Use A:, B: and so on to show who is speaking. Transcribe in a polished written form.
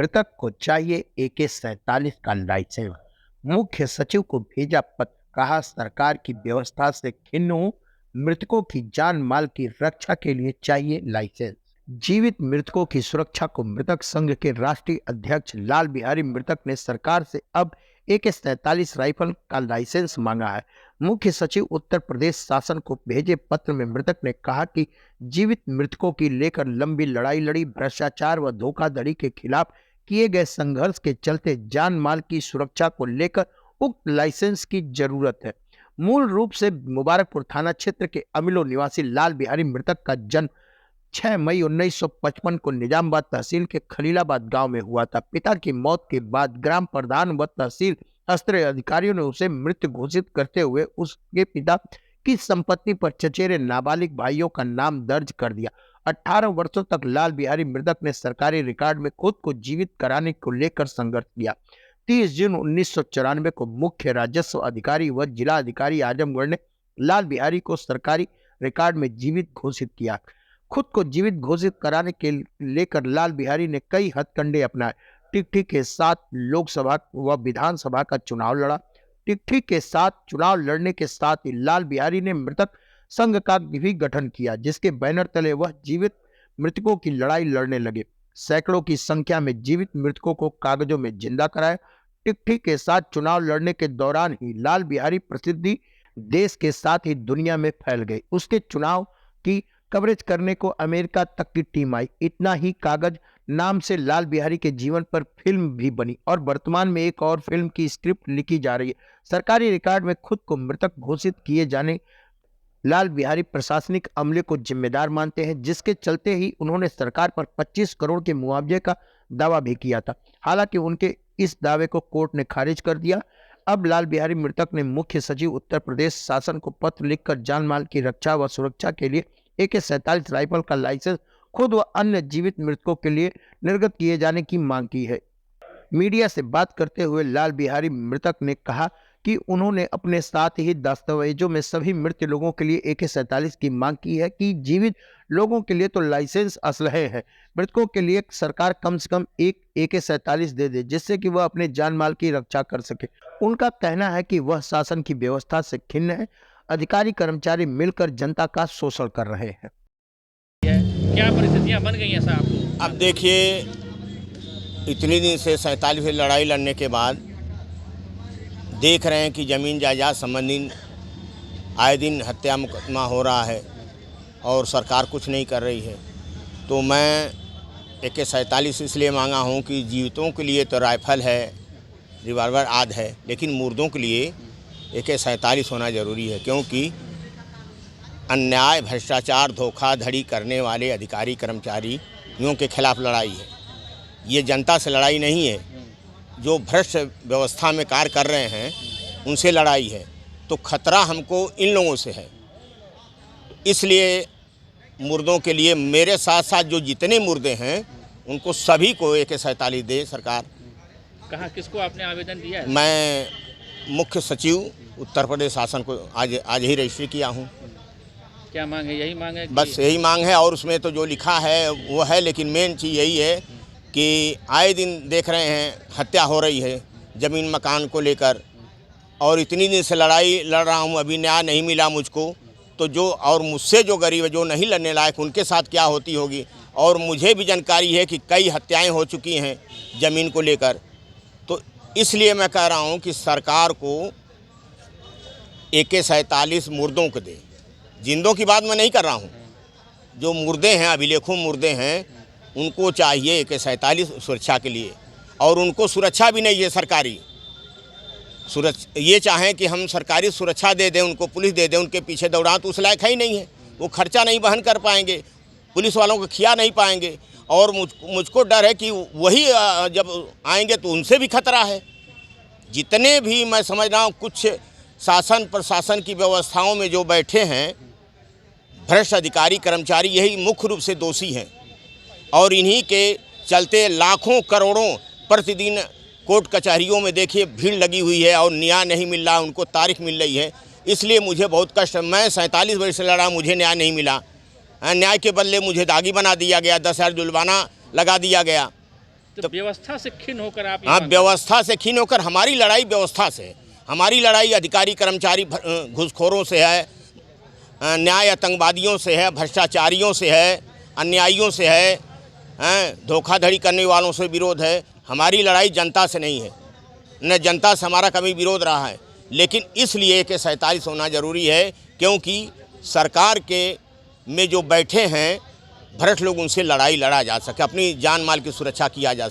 A: मृतक को चाहिए AK-47 का लाइसेंस। मुख्य सचिव को भेजा पत्र, कहा सरकार की व्यवस्था से खिन्न हूं, मृतकों की जान माल की रक्षा के लिए चाहिए लाइसेंस। जीवित मृतकों की सुरक्षा को मृतक संघ के राष्ट्रीय अध्यक्ष लाल बिहारी मृतक ने सरकार से अब AK-47 राइफल का लाइसेंस मांगा है। मुख्य सचिव उत्तर प्रदेश शासन को भेजे पत्र में मृतक ने कहा कि जीवित मृतकों की लेकर लंबी लड़ाई लड़ी, भ्रष्टाचार व धोखाधड़ी के खिलाफ किए गए संघर्ष के चलते जान माल की सुरक्षा को लेकर उक्त लाइसेंस की जरूरत है। मूल रूप से मुबारकपुर थाना क्षेत्र के अमिलो निवासी लाल बिहारी मृतक का जन्म 6 मई 1955 को निजामाबाद तहसील के खलीलाबाद गांव में हुआ था। पिता की मौत के बाद ग्राम प्रधान व तहसील स्तरीय अधिकारियों ने उसे मृत घोषित करते हुए उसके पिता की संपत्ति पर चचेरे नाबालिग भाइयों का नाम दर्ज कर दिया। 18 वर्षों तक लाल बिहारी मृतक ने सरकारी रिकॉर्ड में खुद को जीवित कराने को लेकर संघर्ष किया। 30 जून 1994 को मुख्य राजस्व अधिकारी व जिला अधिकारी आजमगढ़ ने लाल बिहारी को सरकारी रिकॉर्ड में जीवित घोषित किया। खुद को जीवित घोषित कराने के लेकर लाल बिहारी ने कई हथकंडे अपनाए। टिकठी के साथ लोकसभा व विधानसभा का चुनाव लड़ा। टिकठी के साथ चुनाव लड़ने के साथ ही लाल बिहारी ने मृतक संघ का भी गठन किया, जिसके बैनर तले वह जीवित मृतकों की लड़ाई लड़ने लगे। सैकड़ों की संख्या में जीवित मृतकों को कागजों में जिंदा कराया। टिकठी के साथ चुनाव लड़ने के दौरान ही लाल बिहारी प्रसिद्धि देश के साथ ही दुनिया में फैल गई। उसके चुनाव की कवरेज करने को अमेरिका तक की टीम आई। इतना ही कागज नाम से लाल बिहारी के जीवन पर फिल्म भी बनी और वर्तमान में एक और फिल्म की स्क्रिप्ट लिखी जा रही है। सरकारी रिकॉर्ड में खुद को मृतक घोषित किए जाने लाल बिहारी प्रशासनिक अमले को जिम्मेदार मानते हैं, जिसके चलते ही उन्होंने सरकार पर 25 करोड़ के मुआवजे का दावा भी किया था। हालांकि उनके इस दावे को कोर्ट ने खारिज कर दिया। अब लाल बिहारी मृतक ने मुख्य सचिव उत्तर प्रदेश शासन को पत्र लिखकर जान माल की रक्षा व सुरक्षा के लिए AK-47 राइफल का लाइसेंस खुद व अन्य जीवित मृतकों के लिए निर्गत किए जाने की मांग की है। मीडिया से बात करते हुए लाल बिहारी मृतक ने कहा कि उन्होंने अपने साथ ही दस्तावेजों में सभी मृत लोगों के लिए AK-47 की मांग की है कि जीवित लोगों के लिए तो लाइसेंस असलहे है, मृतकों के लिए सरकार कम से कम एक AK-47 दे दे, जिससे कि वह अपने जान माल की रक्षा कर सके। उनका कहना है कि वह शासन की व्यवस्था से खिन्न है, अधिकारी कर्मचारी मिलकर जनता का शोषण कर रहे हैं।
B: क्या परिस्थितियां बन गई हैं साहब?
C: अब देखिए, इतनी दिन से 47 से लड़ाई लड़ने के बाद देख रहे हैं कि ज़मीन जायदाद संबंधी आए दिन हत्या मुकदमा हो रहा है और सरकार कुछ नहीं कर रही है। तो मैं AK-47 इसलिए मांगा हूं कि जीवितों के लिए तो राइफल है, रिवॉल्वर आदि है, लेकिन मुर्दों के लिए AK-47 होना ज़रूरी है, क्योंकि अन्याय, भ्रष्टाचार, धोखाधड़ी करने वाले अधिकारी कर्मचारियों के खिलाफ लड़ाई है। ये जनता से लड़ाई नहीं है। जो भ्रष्ट व्यवस्था में कार्य कर रहे हैं उनसे लड़ाई है। तो खतरा हमको इन लोगों से है। इसलिए मुर्दों के लिए मेरे साथ साथ जो जितने मुर्दे हैं उनको सभी को AK-47 दे सरकार।
B: कहाँ, किसको आपने आवेदन दिया है?
C: मैं मुख्य सचिव उत्तर प्रदेश शासन को आज ही रजिस्ट्री किया हूँ।
B: क्या मांग है? यही मांग है?
C: बस यही मांग है, और उसमें तो जो लिखा है वो है, लेकिन मेन चीज़ यही है कि आए दिन देख रहे हैं हत्या हो रही है ज़मीन मकान को लेकर, और इतनी दिन से लड़ाई लड़ रहा हूँ, अभी न्याय नहीं मिला मुझको। तो जो और मुझसे जो गरीब है, जो नहीं लड़ने लायक, उनके साथ क्या होती होगी। और मुझे भी जानकारी है कि कई हत्याएं हो चुकी हैं ज़मीन को लेकर। तो इसलिए मैं कह रहा हूँ कि सरकार को AK-47 मुर्दों को दे। जिंदों की बात मैं नहीं कर रहा हूँ। जो मुर्दे हैं, अभिलेखों मुर्दे हैं, उनको चाहिए AK-47 सुरक्षा के लिए। और उनको सुरक्षा भी नहीं है सरकारी ये चाहें कि हम सरकारी सुरक्षा दे दें, उनको पुलिस दे दें, उनके पीछे दौड़ा, तो उस लायक ही नहीं है। वो खर्चा नहीं वहन कर पाएंगे, पुलिस वालों को खिया नहीं पाएंगे। और मुझको डर है कि वही जब आएंगे तो उनसे भी खतरा है। जितने भी मैं समझ रहा हूँ कुछ शासन प्रशासन की व्यवस्थाओं में जो बैठे हैं भ्रष्ट अधिकारी कर्मचारी, यही मुख्य रूप से दोषी हैं। और इन्हीं के चलते लाखों करोड़ों प्रतिदिन कोर्ट कचहरियों में देखिए भीड़ लगी हुई है और न्याय नहीं मिल रहा, उनको तारीख मिल रही है। इसलिए मुझे बहुत कष्ट है। मैं 47 वर्ष से लड़ा, मुझे न्याय नहीं मिला। न्याय के बदले मुझे दागी बना दिया गया, 10,000 जुर्माना लगा दिया गया।
B: तो व्यवस्था से खिन्न होकर आप ये
C: हाँ,
B: मांग-
C: व्यवस्था से खिन्न होकर हमारी लड़ाई व्यवस्था से है। हमारी लड़ाई अधिकारी कर्मचारी घूसखोरों से है, न्याय आतंकवादियों से है, भ्रष्टाचारियों से है, अन्यायियों से है, धोखाधड़ी करने वालों से विरोध है। हमारी लड़ाई जनता से नहीं है, न जनता से हमारा कभी विरोध रहा है। लेकिन इसलिए कि 47 होना ज़रूरी है, क्योंकि सरकार के में जो बैठे हैं भ्रष्ट लोग, उनसे लड़ाई लड़ा जा सके, अपनी जान माल की सुरक्षा किया जा सके।